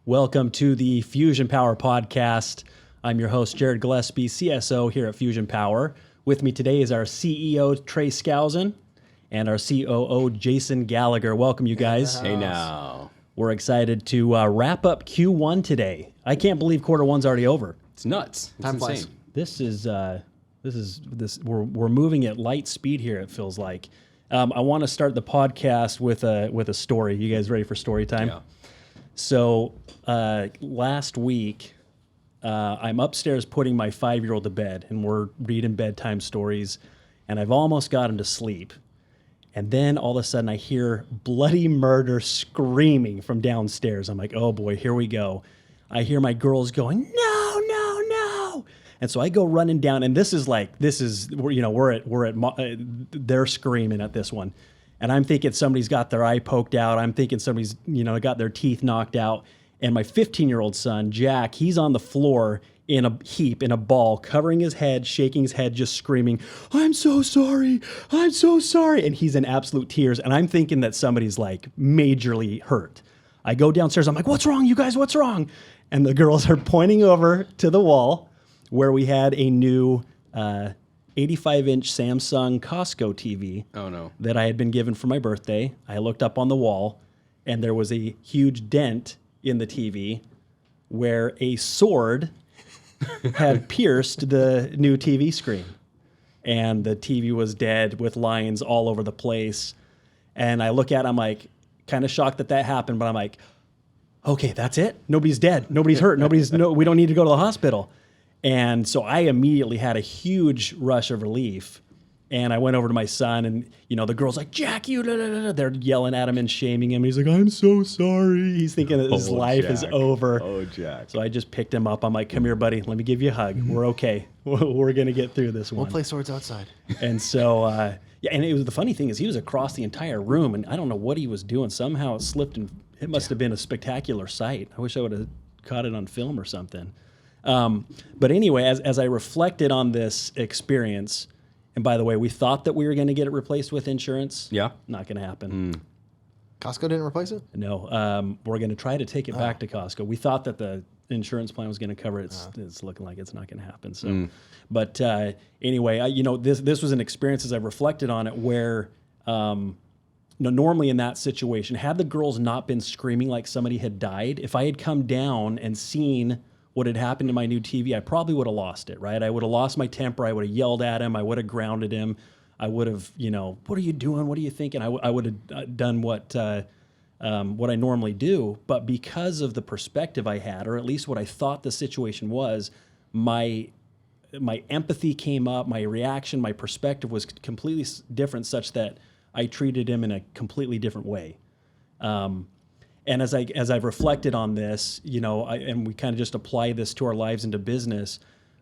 Welcome to the Fusion Power Podcast. I'm your host, Jared Gillespie, CSO here at Fusion Power. With me today is our CEO, Trey Skousen, and our COO, Jason Gallagher. Welcome, you guys. Hey now. We're excited to wrap up Q1 today. I can't believe quarter one's already over. It's nuts. It's insane. This is we're moving at light speed here, it feels like. I want to start the podcast with a story. You guys ready for story time? Yeah. So last week, I'm upstairs putting my 5-year-old to bed, and we're reading bedtime stories, and I've almost got him to sleep. And then all of a sudden, I hear bloody murder screaming from downstairs. I'm like, oh boy, here we go. I hear my girls going, no, no, no. And so I go running down, and they're screaming at this one. And I'm thinking somebody's got their eye poked out. I'm thinking somebody's, got their teeth knocked out. And my 15-year-old son, Jack, he's on the floor in a heap, in a ball, covering his head, shaking his head, just screaming, I'm so sorry. I'm so sorry. And he's in absolute tears. And I'm thinking that somebody's like majorly hurt. I go downstairs. I'm like, what's wrong, you guys? What's wrong? And the girls are pointing over to the wall where we had a new 85-inch Samsung Costco TV that I had been given for my birthday. I looked up on the wall, and there was a huge dent in the TV where a sword had pierced the new TV screen. And the TV was dead with lines all over the place. And I look at it, I'm like, kind of shocked that happened, but I'm like, okay, that's it? Nobody's dead. Nobody's hurt. We don't need to go to the hospital. And so I immediately had a huge rush of relief. And I went over to my son, and, the girl's like, Jack, you, da, da, da, da. They're yelling at him and shaming him. He's like, I'm so sorry. He's thinking that his life is over. Oh, Jack. So I just picked him up. I'm like, come here, buddy. Let me give you a hug. We're okay. We're going to get through this one. We'll play swords outside. And so, and it was the funny thing is he was across the entire room, and I don't know what he was doing. Somehow it slipped, and it must have been a spectacular sight. I wish I would have caught it on film or something. But anyway, as I reflected on this experience, and by the way, we thought that we were going to get it replaced with insurance. Yeah. Not going to happen. Costco didn't replace it? No. We're going to try to take it back to Costco. We thought that the insurance plan was going to cover it. It's looking like it's not going to happen. So, but anyway, this was an experience as I reflected on it where, normally in that situation, had the girls not been screaming like somebody had died, if I had come down and seen what had happened to my new TV, I probably would have lost it, right? I would have lost my temper. I would have yelled at him. I would have grounded him. I would have, what are you doing? What are you thinking? I would have done what I normally do. But because of the perspective I had, or at least what I thought the situation was, my empathy came up, my reaction, my perspective was completely different, such that I treated him in a completely different way. And as I've reflected on this, and we kind of just apply this to our lives and to business,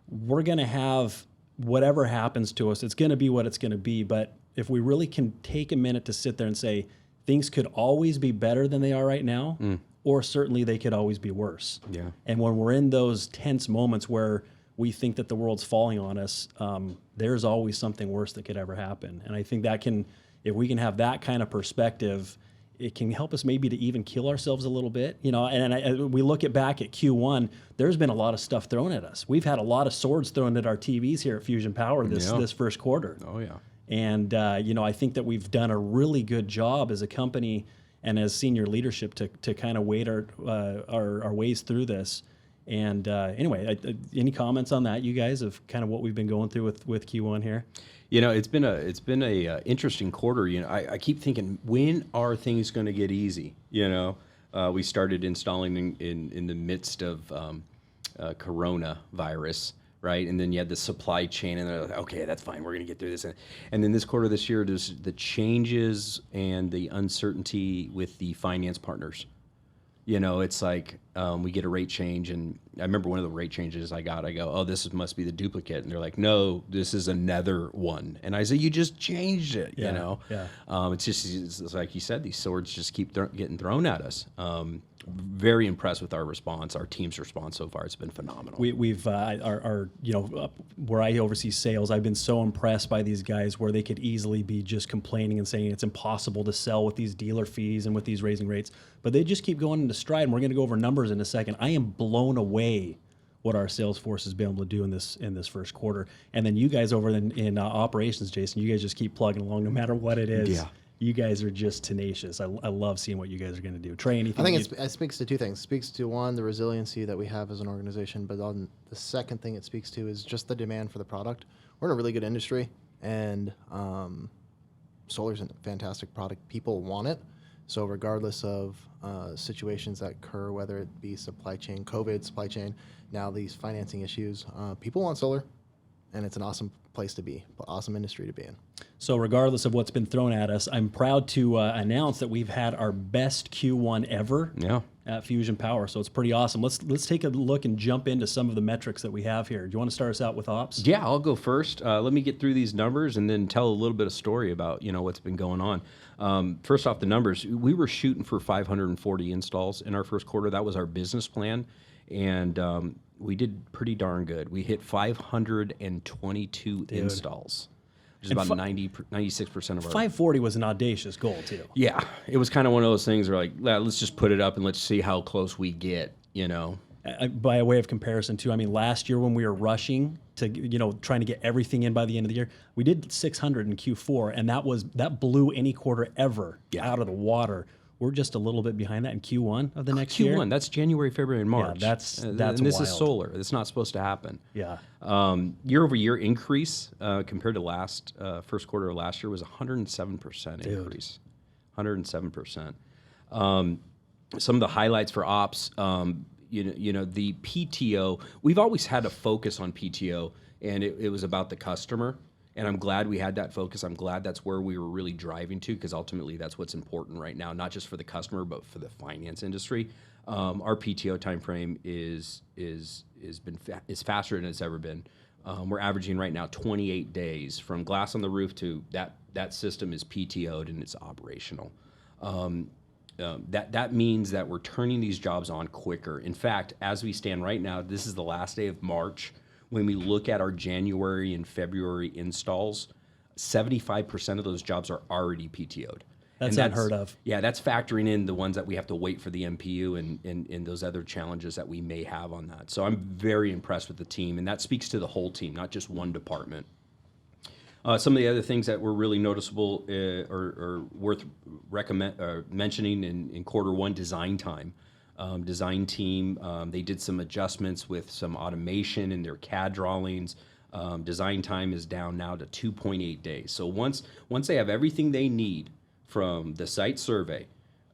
we're going to have whatever happens to us, it's going to be what it's going to be. But if we really can take a minute to sit there and say, things could always be better than they are right now, or certainly they could always be worse. Yeah. And when we're in those tense moments where we think that the world's falling on us, there's always something worse that could ever happen. And I think if we can have that kind of perspective, it can help us maybe to even kill ourselves a little bit, and we look back at Q1, there's been a lot of stuff thrown at us. We've had a lot of swords thrown at our TVs here at Fusion Power this first quarter. Oh, yeah. And, I think that we've done a really good job as a company and as senior leadership to kind of wade our ways through this. And anyway, any comments on that, you guys, of kind of what we've been going through with Q1 here? It's been a interesting quarter. I keep thinking, when are things going to get easy? We started installing in the midst of coronavirus, right? And then you had the supply chain, and they're like, okay, that's fine, we're going to get through this. And then this quarter, this year, there's the changes and the uncertainty with the finance partners. It's like we get a rate change, and I remember one of the rate changes I go, oh, this must be the duplicate. And they're like, no, this is another one. And I say, you just changed it, Yeah. It's like you said, these swords just keep getting thrown at us. Very impressed with our response, our team's response so far. It's been phenomenal. We've where I oversee sales, I've been so impressed by these guys where they could easily be just complaining and saying it's impossible to sell with these dealer fees and with these raising rates, but they just keep going into stride. And we're going to go over a number numbers in a second. I am blown away what our sales force has been able to do in this first quarter. And then you guys over in operations, Jason, you guys just keep plugging along no matter what it is. Yeah. You guys are just tenacious. I love seeing what you guys are going to do. Trey, anything? I think it speaks to two things. It speaks to, one, the resiliency that we have as an organization, but on the second thing it speaks to is just the demand for the product. We're in a really good industry, and solar's a fantastic product. People want it. So regardless of situations that occur, whether it be supply chain, COVID, supply chain, now these financing issues, people want solar, and it's an awesome place to be, awesome industry to be in. So regardless of what's been thrown at us, I'm proud to announce that we've had our best Q1 ever at Fusion Power. So it's pretty awesome. Let's take a look and jump into some of the metrics that we have here. Do you want to start us out with ops? Yeah, I'll go first. Let me get through these numbers and then tell a little bit of story about what's been going on. First off, the numbers. We were shooting for 540 installs in our first quarter. That was our business plan, and we did pretty darn good. We hit 522 installs, which is about 96% of our. 540 was an audacious goal too. Yeah, it was kind of one of those things where like, let's just put it up and let's see how close we get. By a way of comparison too, I mean, last year when we were rushing to, trying to get everything in by the end of the year, we did 600 in Q4, and that blew any quarter ever out of the water. We're just a little bit behind that in Q1 of the next year. Q1, that's January, February, and March. Yeah, that's and this wild. is solar. It's not supposed to happen. Yeah. Year-over-year increase compared to first quarter of last year was 107% increase. 107%. Some of the highlights for ops, the PTO. We've always had a focus on PTO, and it was about the customer. And I'm glad we had that focus. I'm glad that's where we were really driving to, because ultimately that's what's important right now, not just for the customer, but for the finance industry. Our PTO timeframe is faster than it's ever been. We're averaging right now 28 days from glass on the roof to that system is PTO'd and it's operational. That means that we're turning these jobs on quicker. In fact, as we stand right now, this is the last day of March. When we look at our January and February installs, 75% of those jobs are already PTO'd. That's unheard of. Yeah, that's factoring in the ones that we have to wait for the MPU and those other challenges that we may have on that. So I'm very impressed with the team, and that speaks to the whole team, not just one department. Some of the other things that were really noticeable or worth mentioning in quarter one, design time. Design team, they did some adjustments with some automation in their CAD drawings. Design time is down now to 2.8 days. So once they have everything they need from the site survey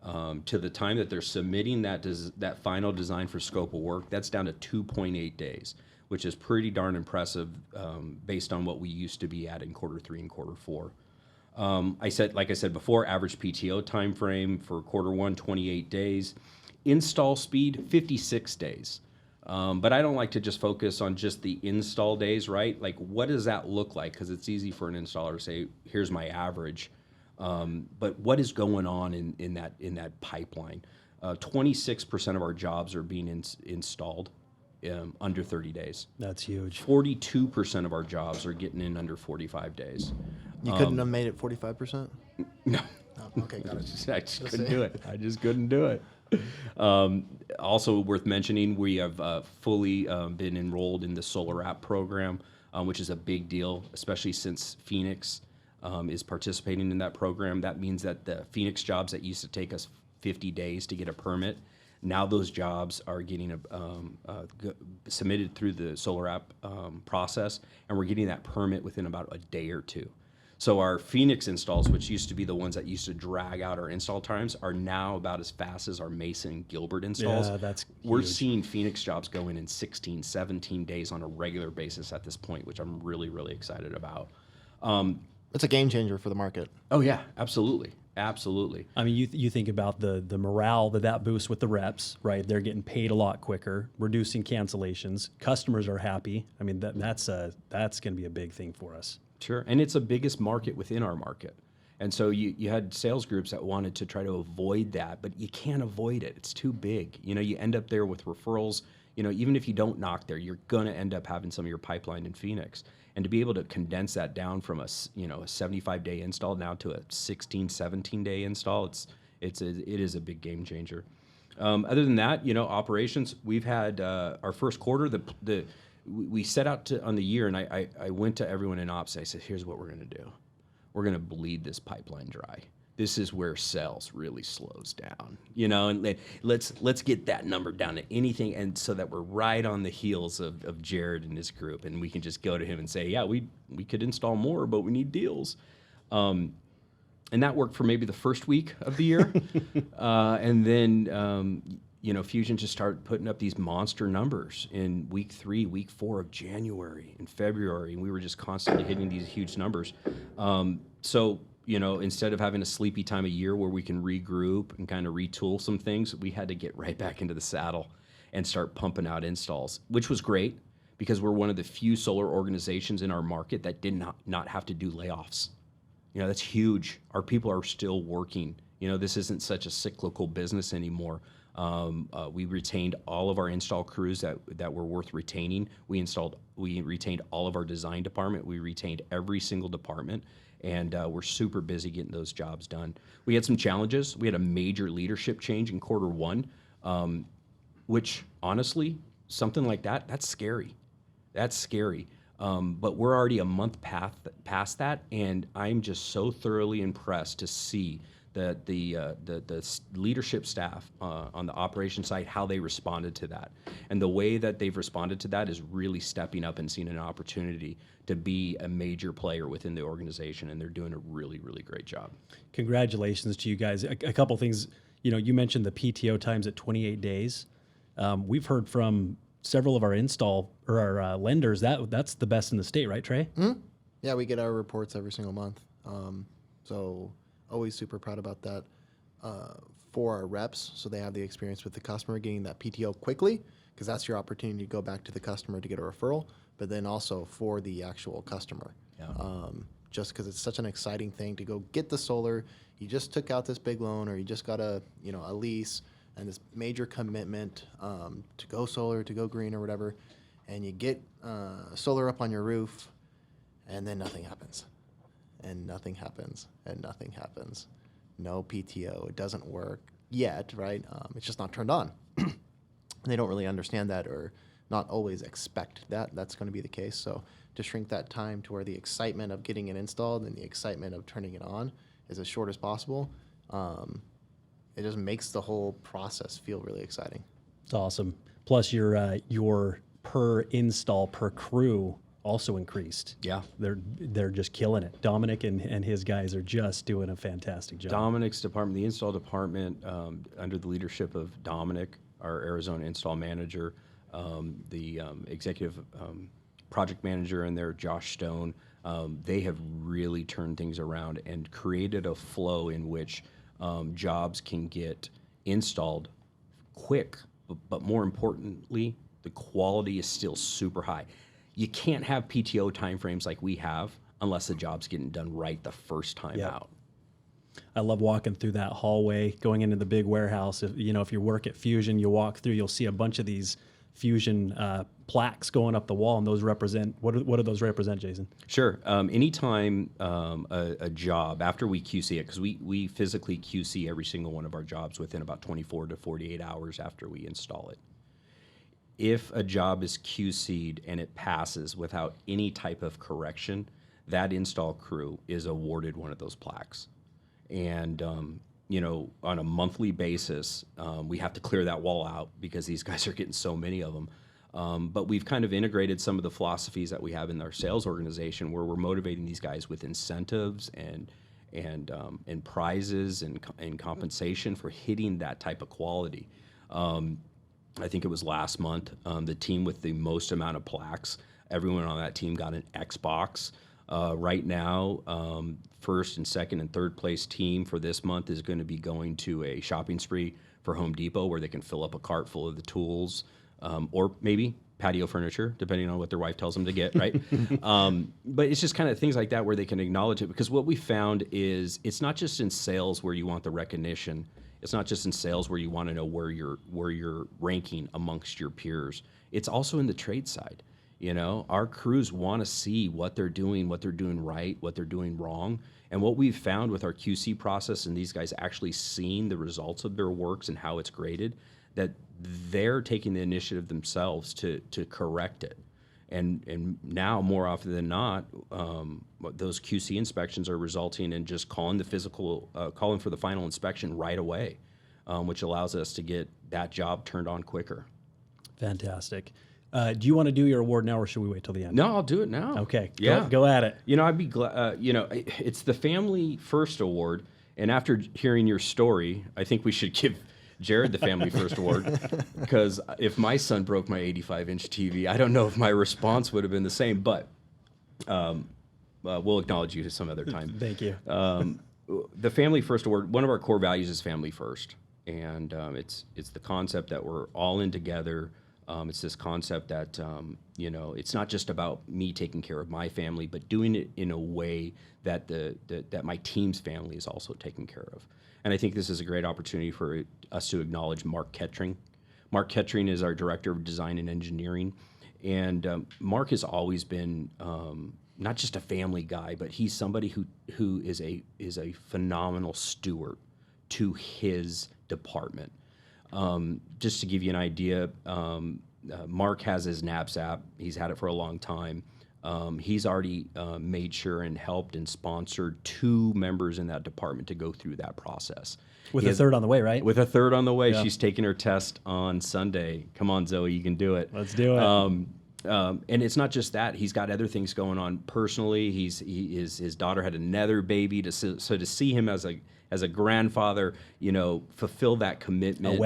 to the time that they're submitting that final design for scope of work, that's down to 2.8 days, which is pretty darn impressive based on what we used to be at in quarter three and quarter four. Like I said before, average PTO time frame for quarter one, 28 days. Install speed, 56 days. But I don't like to just focus on just the install days, right? Like, what does that look like? Because it's easy for an installer to say, here's my average. But what is going on in that pipeline? 26% of our jobs are being installed under 30 days. That's huge. 42% of our jobs are getting in under 45 days. You couldn't have made it 45%? No. Oh, okay, got it. I just couldn't do it. I just couldn't do it. Also worth mentioning, we have fully been enrolled in the Solar App program, which is a big deal, especially since Phoenix is participating in that program. That means that the Phoenix jobs that used to take us 50 days to get a permit, now those jobs are getting submitted through the Solar App process, and we're getting that permit within about a day or two. So our Phoenix installs, which used to be the ones that used to drag out our install times, are now about as fast as our Mason and Gilbert installs. Yeah, that's We're huge. seeing Phoenix jobs go in 16, 17 days on a regular basis at this point, which I'm really, really excited about. It's a game changer for the market. Oh, yeah, absolutely. Absolutely. I mean, you think about the morale that boosts with the reps, right? They're getting paid a lot quicker, reducing cancellations. Customers are happy. I mean, that's going to be a big thing for us. Sure, and it's the biggest market within our market. And so you had sales groups that wanted to try to avoid that, but you can't avoid it. It's too big. You end up there with referrals. Even if you don't knock there, you're going to end up having some of your pipeline in Phoenix. And to be able to condense that down from a 75-day install now to a 16, 17-day install, it is a big game changer. Other than that, operations. We've had our first quarter. We set out on the year, and I went to everyone in ops. I said, "Here's what we're going to do. We're going to bleed this pipeline dry. This is where sales really slows down, and let's get that number down to anything, and so that we're right on the heels of Jared and his group, and we can just go to him and say, yeah, we could install more, but we need deals." And that worked for maybe the first week of the year, and then Fusion just started putting up these monster numbers in week 3, week 4 of January and February, and we were just constantly hitting these huge numbers. So instead of having a sleepy time of year where we can regroup and kind of retool some things, we had to get right back into the saddle and start pumping out installs, which was great because we're one of the few solar organizations in our market that did not have to do layoffs. That's huge. Our people are still working. This isn't such a cyclical business anymore. We retained all of our install crews that were worth retaining. We retained all of our design department. We retained every single department, and we're super busy getting those jobs done. We had some challenges. We had a major leadership change in quarter 1, which honestly, something like that's scary. That's scary. But we're already a month past that, and I'm just so thoroughly impressed to see that the leadership staff on the operations side, how they responded to that. And the way that they've responded to that is really stepping up and seeing an opportunity to be a major player within the organization, and they're doing a really, really great job. Congratulations to you guys. A couple things, you mentioned the PTO times at 28 days. We've heard from several of our our lenders that's the best in the state, right, Trey? Mm-hmm. Yeah, we get our reports every single month. So always super proud about that for our reps, so they have the experience with the customer getting that PTO quickly, because that's your opportunity to go back to the customer to get a referral, but then also for the actual customer. Yeah. Just because it's such an exciting thing to go get the solar. You just took out this big loan, or you just got a lease and this major commitment to go solar, to go green or whatever, and you get solar up on your roof, and then nothing happens. And nothing happens, and nothing happens. No PTO. It doesn't work yet, right? It's just not turned on. They don't really understand that, or not always expect that that's going to be the case. So to shrink that time to where the excitement of getting it installed and the excitement of turning it on is as short as possible, it just makes the whole process feel really exciting. It's awesome. Plus your per install per crew also increased. Yeah. They're just killing it. Dominic and his guys are just doing a fantastic job. Dominic's department, the install department, under the leadership of Dominic, our Arizona install manager, the executive project manager in there, Josh Stone, they have really turned things around and created a flow in which jobs can get installed quick, but more importantly, the quality is still super high. You can't have PTO timeframes like we have unless the job's getting done right the first time out. I love walking through that hallway, going into the big warehouse. If you work at Fusion, you walk through, you'll see a bunch of these Fusion plaques going up the wall, and those represent, what do those represent, Jason? Sure. Anytime a job, after we QC it, because we physically QC every single one of our jobs within about 24 to 48 hours after we install it. If a job is QC'd and it passes without any type of correction, that install crew is awarded one of those plaques. And, on a monthly basis, we have to clear that wall out because these guys are getting so many of them. But we've kind of integrated some of the philosophies that we have in our sales organization, where we're motivating these guys with incentives and prizes and compensation for hitting that type of quality. I think it was last month, the team with the most amount of plaques, everyone on that team got an Xbox. Right now, first and second and third place team for this month is going to be going to a shopping spree for Home Depot, where they can fill up a cart full of the tools, or maybe patio furniture, depending on what their wife tells them to get, right? But it's just kind of things like that where they can acknowledge it, because what we found is it's not just in sales where you want the recognition. It's not just in sales where you want to know where you're ranking amongst your peers. It's also in the trade side. You know, our crews want to see what they're doing right, what they're doing wrong. And what we've found with our QC process and these guys actually seeing the results of their works and how it's graded, that they're taking the initiative themselves to correct it. And now, more often than not, those QC inspections are resulting in just calling for the final inspection right away, which allows us to get that job turned on quicker. Fantastic. Do you want to do your award now, or should we wait till the end? No, I'll do it now. Okay. Yeah. Go at it. You know, I'd be glad. You know, it's the Family First Award, and after hearing your story, I think we should give Jared the Family First Award, because if my son broke my 85-inch TV, I don't know if my response would have been the same. But we'll acknowledge you some other time. Thank you. The Family First Award. One of our core values is family first, and it's the concept that we're all in together. It's this concept that, you know, it's not just about me taking care of my family, but doing it in a way that that my team's family is also taken care of. And I think this is a great opportunity for us to acknowledge Mark Kettering. Mark Kettering is our Director of Design and Engineering. And Mark has always been not just a family guy, but he's somebody who is a phenomenal steward to his department. Just to give you an idea, Mark has his NAPS app. He's had it for a long time. He's already made sure and helped and sponsored 2 members in that department to go through that process. With a third on the way, right? With a third on the way. Yeah. She's taking her test on Sunday. Come on, Zoe, you can do it. Let's do it. And it's not just that. He's got other things going on personally. His daughter had another baby, so to see him as a grandfather, you know, fulfill that commitment.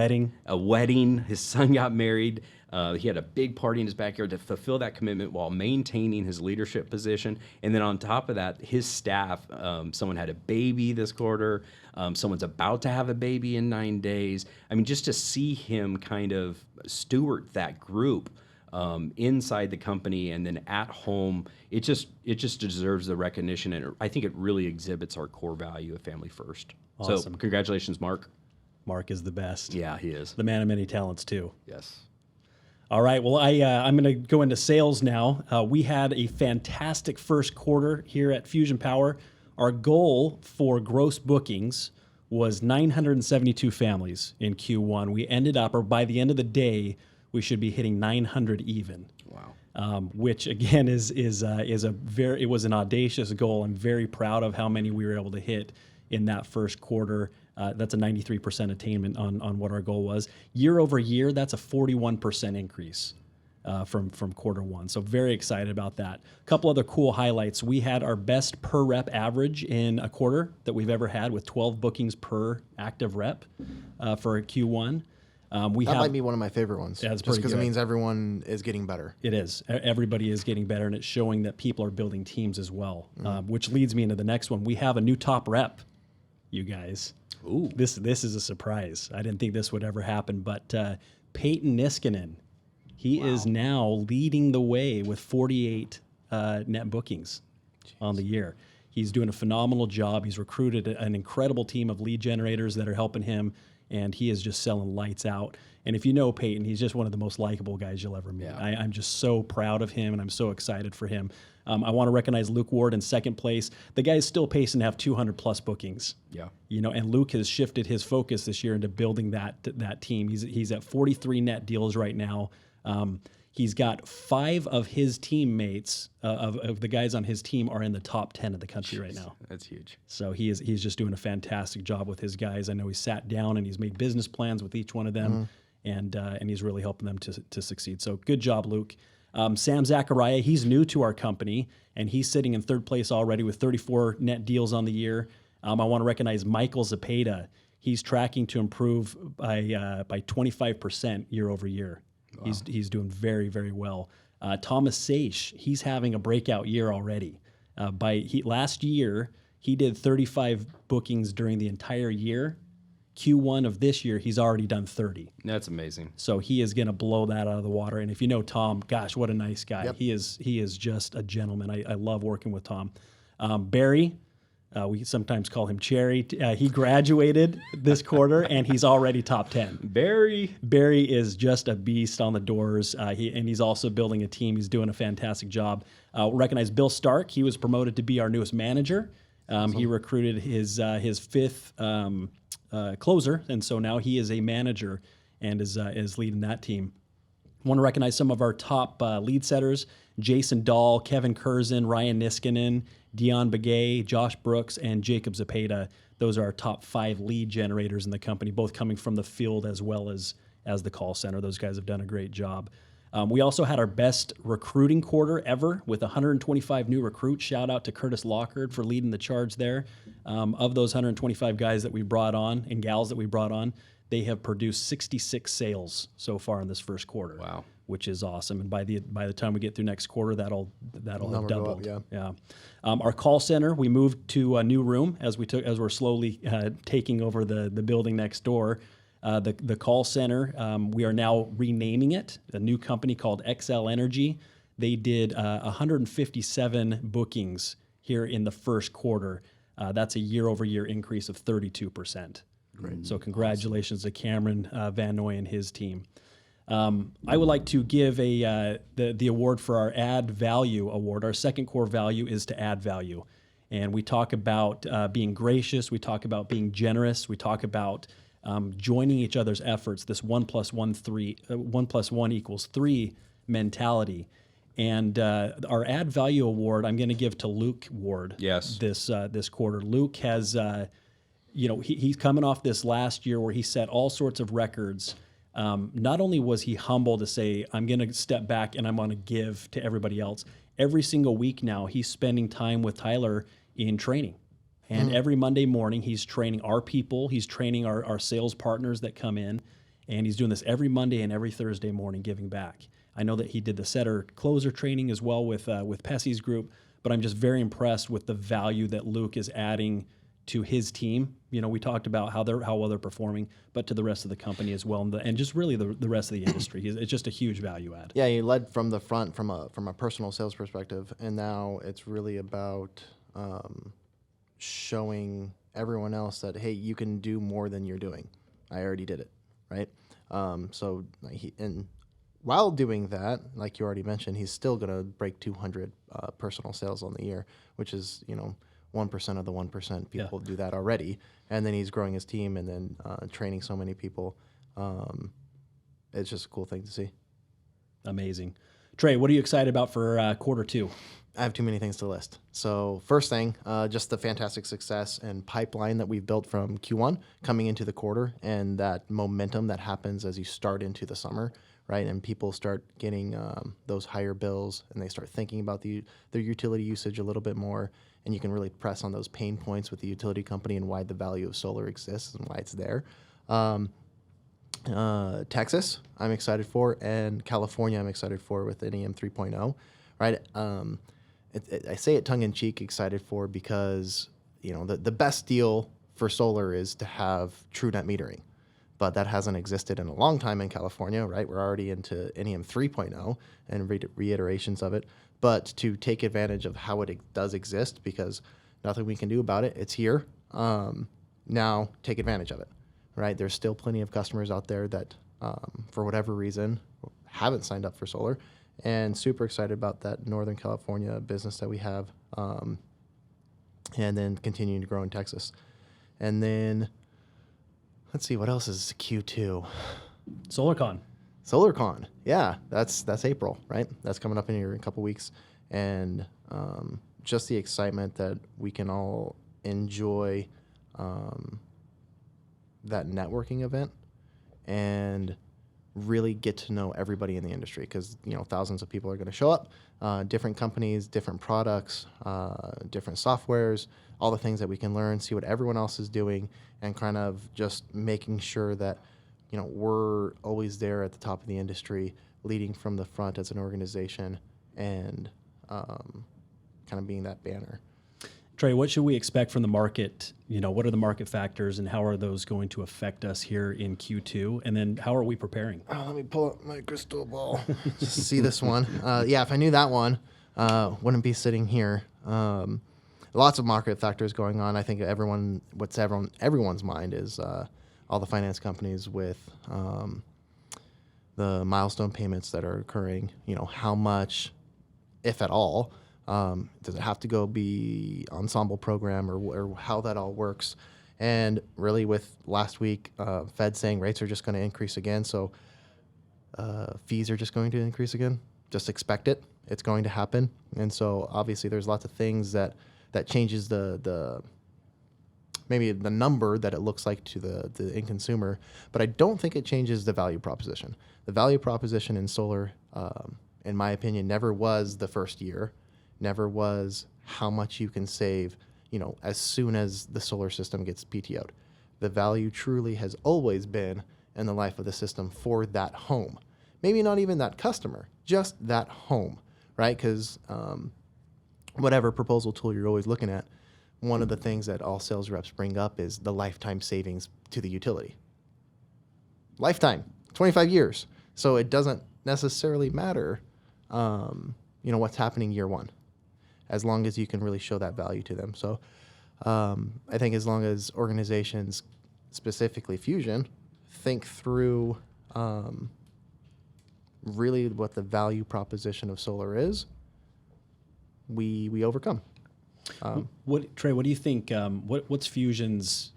A wedding. His son got married. He had a big party in his backyard to fulfill that commitment while maintaining his leadership position. And then on top of that, his staff, someone had a baby this quarter. Someone's about to have a baby in 9 days. I mean, just to see him kind of steward that group inside the company and then at home, it just deserves the recognition, and I think it really exhibits our core value of family first. Awesome. So congratulations, Mark. Mark is the best. Yeah, he is. The man of many talents too. Yes. All right. Well, I'm going to go into sales now. We had a fantastic first quarter here at Fusion Power. Our goal for gross bookings was 972 families in Q1. We ended up, or by the end of the day, we should be hitting 900 even. Wow. Which again is it was an audacious goal. I'm very proud of how many we were able to hit in that first quarter. That's a 93% attainment on what our goal was. Year over year, that's a 41% increase from quarter one. So very excited about that. A couple other cool highlights. We had our best per rep average in a quarter that we've ever had, with 12 bookings per active rep for Q1. That might be one of my favorite ones. Yeah, it's just because it good. means everyone is getting better. It is. Everybody is getting better, and it's showing that people are building teams as well, which leads me into the next one. We have a new top rep, you guys. Ooh. This is a surprise. I didn't think this would ever happen, but Peyton Niskanen, he is now leading the way with 48 net bookings on the year. He's doing a phenomenal job. He's recruited an incredible team of lead generators that are helping him, and he is just selling lights out. And if you know Peyton, he's just one of the most likable guys you'll ever meet. Yeah. I'm just so proud of him, and I'm so excited for him. I want to recognize Luke Ward in second place. The guy's still pacing to have 200 plus bookings. Yeah. You know, and Luke has shifted his focus this year into building that team. He's at 43 net deals right now. He's got 5 of his teammates, of the guys on his team, are in the top 10 of the country right now. That's huge. So he's just doing a fantastic job with his guys. I know he's sat down and he's made business plans with each one of them, and he's really helping them to succeed. So good job, Luke. Sam Zachariah, he's new to our company, and he's sitting in third place already with 34 net deals on the year. I want to recognize Michael Zapata. He's tracking to improve by 25% year over year. Wow. He's doing very, very well. Thomas Saish, he's having a breakout year already. Last year, he did 35 bookings during the entire year. Q1 of this year, he's already done 30. That's amazing. So he is going to blow that out of the water. And if you know Tom, gosh, what a nice guy. Yep. He is just a gentleman. I love working with Tom. Barry, We sometimes call him Cherry. He graduated this quarter, and he's already top 10. Barry is just a beast on the doors. He's also building a team. He's doing a fantastic job. Recognize Bill Stark. He was promoted to be our newest manager. He recruited his fifth closer, and so now he is a manager and is leading that team. I want to recognize some of our top lead setters: Jason Dahl, Kevin Curzon, Ryan Niskanen, Dion Begay, Josh Brooks, and Jacob Zapata. Those are our top 5 lead generators in the company, both coming from the field as well as the call center. Those guys have done a great job. We also had our best recruiting quarter ever with 125 new recruits. Shout out to Curtis Lockard for leading the charge there. Of those 125 guys that we brought on and gals that we brought on, they have produced 66 sales so far in this first quarter. Wow. Which is awesome. And by the time we get through next quarter, that'll have doubled. Up, yeah. Our call center, we moved to a new room as we're slowly taking over the building next door. The call center, we are now renaming it, a new company called XL Energy. They did 157 bookings here in the first quarter. That's a year-over-year increase of 32%. Great. So congratulations to Cameron Van Noy and his team. I would like to give the award for our Add Value Award. Our second core value is to add value. And we talk about being gracious. We talk about being generous. We talk about joining each other's efforts, this 1 + 1 = 3 mentality. And our Add Value Award, I'm going to give to Luke Ward. Yes. This quarter. Luke has, he's coming off this last year where he set all sorts of records. Not only was he humble to say, I'm going to step back and I'm going to give to everybody else. Every single week now, he's spending time with Tyler in training. And every Monday morning, he's training our people. He's training our sales partners that come in. And he's doing this every Monday and every Thursday morning, giving back. I know that he did the setter closer training as well with Pessy's group, but I'm just very impressed with the value that Luke is adding to his team. We talked about how well they're performing, but to the rest of the company as well, and just really the rest of the industry. It's just a huge value add. Yeah, he led from the front from a personal sales perspective, and now it's really about showing everyone else that, hey, you can do more than you're doing. I already did it, right? And while doing that, like you already mentioned, he's still going to break 200 personal sales on the year, which is 1% of the 1% people do that already. And then he's growing his team and then training so many people. It's just a cool thing to see. Amazing. Trey, what are you excited about for quarter 2? I have too many things to list. So first thing, just the fantastic success and pipeline that we've built from Q1 coming into the quarter, and that momentum that happens as you start into the summer, right? And people start getting those higher bills, and they start thinking about their utility usage a little bit more, and you can really press on those pain points with the utility company and why the value of solar exists and why it's there. Texas, I'm excited for, and California, I'm excited for with NEM 3.0, right? I say it tongue-in-cheek, excited for, because the best deal for solar is to have true net metering, but that hasn't existed in a long time in California, right? We're already into NEM 3.0 and reiterations of it, but to take advantage of how it does exist, because nothing we can do about it, it's here. Now take advantage of it, right? There's still plenty of customers out there that, for whatever reason, haven't signed up for solar. And super excited about that Northern California business that we have, and then continuing to grow in Texas. And then, let's see, what else is Q2? SolarCon, yeah, that's April, right? That's coming up in here in a couple weeks. And just the excitement that we can all enjoy that networking event and really get to know everybody in the industry, because thousands of people are going to show up, different companies, different products, different softwares, all the things that we can learn, see what everyone else is doing, and kind of just making sure that we're always there at the top of the industry, leading from the front as an organization, and kind of being that banner. Trey, what should we expect from the market? What are the market factors, and how are those going to affect us here in Q2? And then how are we preparing? Oh, let me pull up my crystal ball just to see this one. If I knew that one, wouldn't be sitting here. lots of market factors going on. I think everyone's mind is all the finance companies with the milestone payments that are occurring. How much, if at all, does it have to go be ensemble program or how that all works? And really, with last week, Fed saying rates are just going to increase again, so fees are just going to increase again. Just expect it. It's going to happen. And so obviously there's lots of things that changes the maybe the number that it looks like to the end consumer, but I don't think it changes the value proposition. The value proposition in solar, in my opinion, never was the first year, never was how much you can save, as soon as the solar system gets PTO'd. The value truly has always been in the life of the system for that home. Maybe not even that customer, just that home, right? Because whatever proposal tool you're always looking at, one of the things that all sales reps bring up is the lifetime savings to the utility. Lifetime, 25 years. So it doesn't necessarily matter, what's happening year one, as long as you can really show that value to them. So I think as long as organizations, specifically Fusion, think through really what the value proposition of solar is, we overcome. Trey, what do you think? What's Fusion's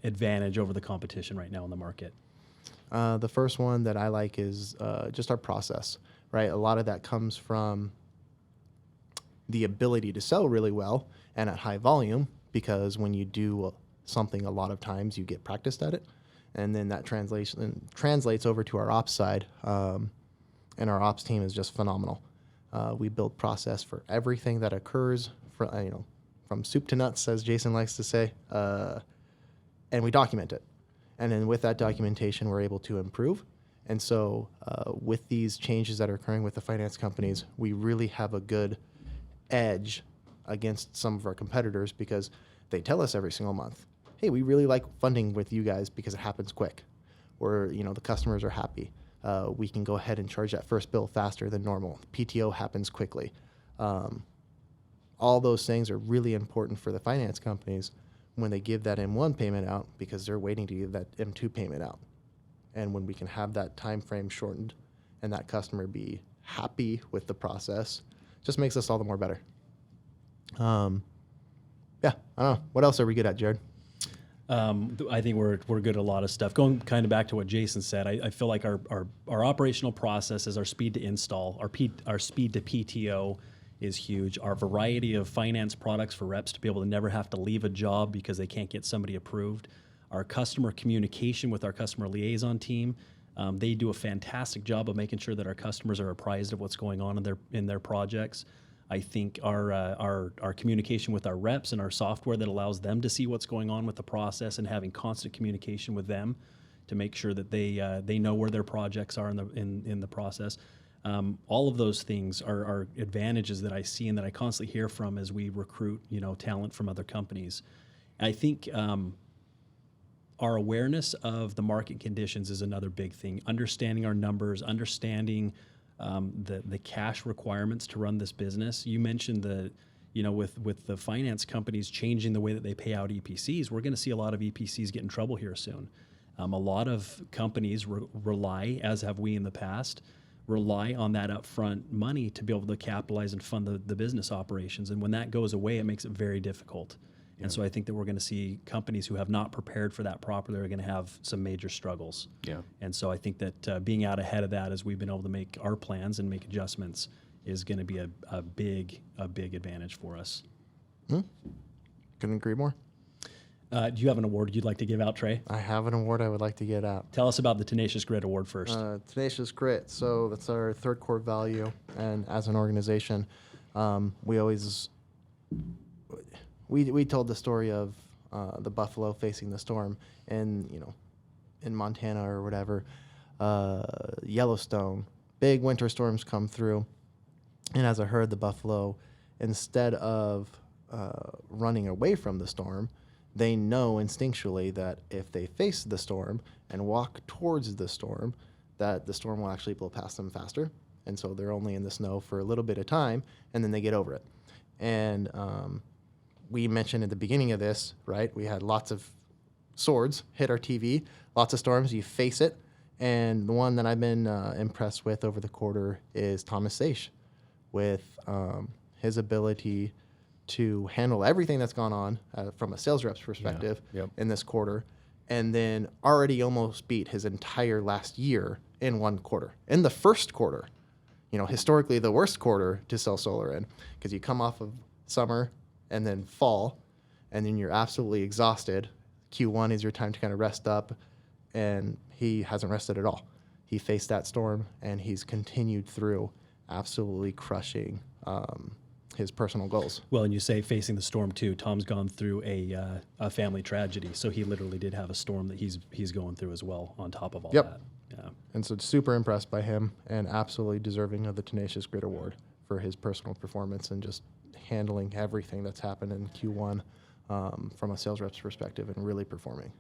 advantage over the competition right now in the market? The first one that I like is just our process, right? A lot of that comes from the ability to sell really well and at high volume, because when you do something a lot of times, you get practiced at it. And then that translates over to our ops side, and our ops team is just phenomenal. We build process for everything that occurs, from soup to nuts, as Jason likes to say, and we document it. And then with that documentation, we're able to improve. And so with these changes that are occurring with the finance companies, we really have a good edge against some of our competitors, because they tell us every single month, hey, we really like funding with you guys because it happens quick, or the customers are happy. We can go ahead and charge that first bill faster than normal. PTO happens quickly. All those things are really important for the finance companies when they give that M1 payment out, because they're waiting to give that M2 payment out. And when we can have that time frame shortened and that customer be happy with the process, just makes us all the more better. I don't know. What else are we good at, Jared? I think we're good at a lot of stuff. Going kind of back to what Jason said, I feel like our operational processes, our speed to install, our speed to PTO is huge. Our variety of finance products for reps to be able to never have to leave a job because they can't get somebody approved. Our customer communication with our customer liaison team, they do a fantastic job of making sure that our customers are apprised of what's going on in their projects. I think our communication with our reps and our software that allows them to see what's going on with the process and having constant communication with them to make sure that they know where their projects are in the process. All of those things are advantages that I see and that I constantly hear from as we recruit talent from other companies. I think our awareness of the market conditions is another big thing. Understanding our numbers, understanding the cash requirements to run this business. You mentioned with the finance companies changing the way that they pay out EPCs, we're going to see a lot of EPCs get in trouble here soon. A lot of companies rely, as have we in the past, rely on that upfront money to be able to capitalize and fund the business operations. And when that goes away, it makes it very difficult. Yeah. And so I think that we're going to see companies who have not prepared for that properly are going to have some major struggles. Yeah. And so I think that being out ahead of that as we've been able to make our plans and make adjustments is going to be a big advantage for us. Couldn't agree more. Do you have an award you'd like to give out, Trey? I have an award I would like to get out. Tell us about the Tenacious Grit Award first. Tenacious Grit. So that's our third core value. And as an organization, we always... We told the story of the buffalo facing the storm, and in Montana or whatever, Yellowstone, big winter storms come through, and as a herd, the buffalo, instead of running away from the storm, they know instinctually that if they face the storm and walk towards the storm, that the storm will actually blow past them faster, and so they're only in the snow for a little bit of time, and then they get over it. And we mentioned at the beginning of this, right? We had lots of swords hit our TV, lots of storms. You face it. And the one that I've been impressed with over the quarter is Thomas Saish, with his ability to handle everything that's gone on from a sales rep's perspective in this quarter, and then already almost beat his entire last year in one quarter. In the first quarter, historically the worst quarter to sell solar in, because you come off of summer and then fall, and then you're absolutely exhausted. Q1 is your time to kind of rest up, and he hasn't rested at all. He faced that storm, and he's continued through, absolutely crushing his personal goals. Well, and you say facing the storm too. Tom's gone through a family tragedy, so he literally did have a storm that he's going through as well on top of all that. Yeah. And so super impressed by him, and absolutely deserving of the Tenacious Grit Award for his personal performance and just handling everything that's happened in Q1 from a sales rep's perspective and really performing.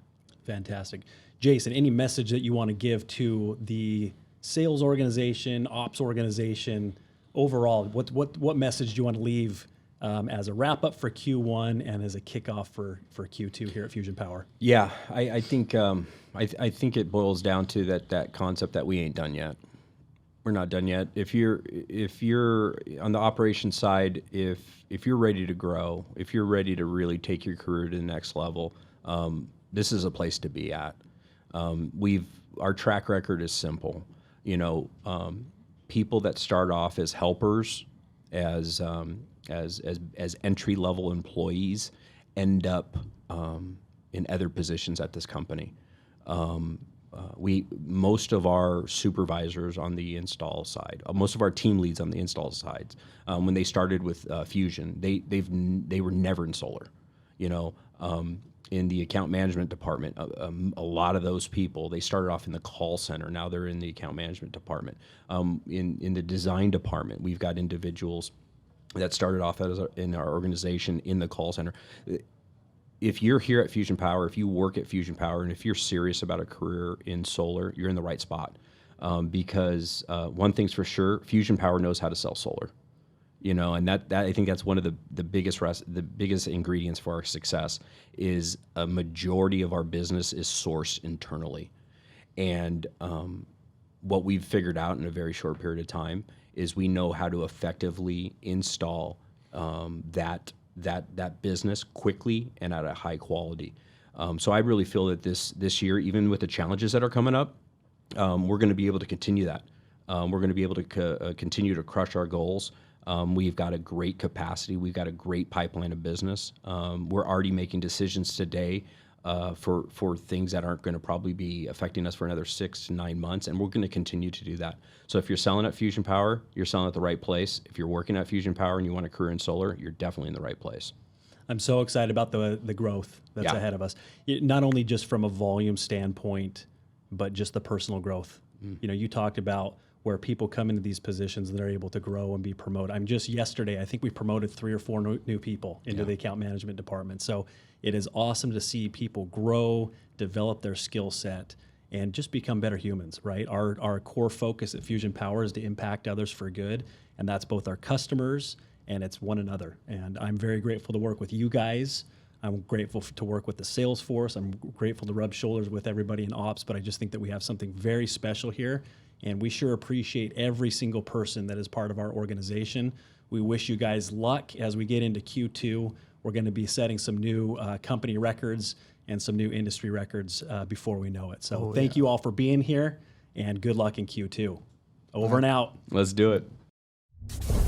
Fantastic. Jason, any message that you want to give to the sales organization, ops organization, overall? What message do you want to leave as a wrap up for Q1 and as a kickoff for Q2 here at Fusion Power? Yeah, I think it boils down to that concept that we ain't done yet. We're not done yet. If you're on the operations side, if you're ready to grow, if you're ready to really take your career to the next level, this is a place to be at. Our track record is simple. People that start off as helpers, as entry level employees, end up in other positions at this company. Most of our supervisors on the install side, most of our team leads on the install sides, when they started with Fusion, they were never in solar. In the account management department, a lot of those people, they started off in the call center. Now they're in the account management department. In the design department, we've got individuals that started off in our organization in the call center. If you're here at Fusion Power, if you work at Fusion Power, and if you're serious about a career in solar, you're in the right spot. Because one thing's for sure, Fusion Power knows how to sell solar. And that I think that's one of the biggest ingredients for our success is a majority of our business is sourced internally. And what we've figured out in a very short period of time is we know how to effectively install that business quickly and at a high quality. So I really feel that this year, even with the challenges that are coming up, we're going to be able to continue that. We're going to be able to continue to crush our goals. We've got a great capacity. We've got a great pipeline of business. We're already making decisions today for things that aren't going to probably be affecting us for another 6 to 9 months, and we're going to continue to do that. So if you're selling at Fusion Power, you're selling at the right place. If you're working at Fusion Power and you want a career in solar, you're definitely in the right place. I'm so excited about the growth that's ahead of us. Not only just from a volume standpoint, but just the personal growth. You talked about where people come into these positions and they're able to grow and be promoted. Yesterday, I think we promoted 3 or 4 new people into the account management department. So it is awesome to see people grow, develop their skill set, and just become better humans, right? Our core focus at Fusion Power is to impact others for good, and that's both our customers and it's one another. And I'm very grateful to work with you guys. I'm grateful to work with the sales force. I'm grateful to rub shoulders with everybody in ops, but I just think that we have something very special here. And we sure appreciate every single person that is part of our organization. We wish you guys luck as we get into Q2. We're going to be setting some new company records and some new industry records before we know it. So thank you all for being here, and good luck in Q2. Over and out. Let's do it.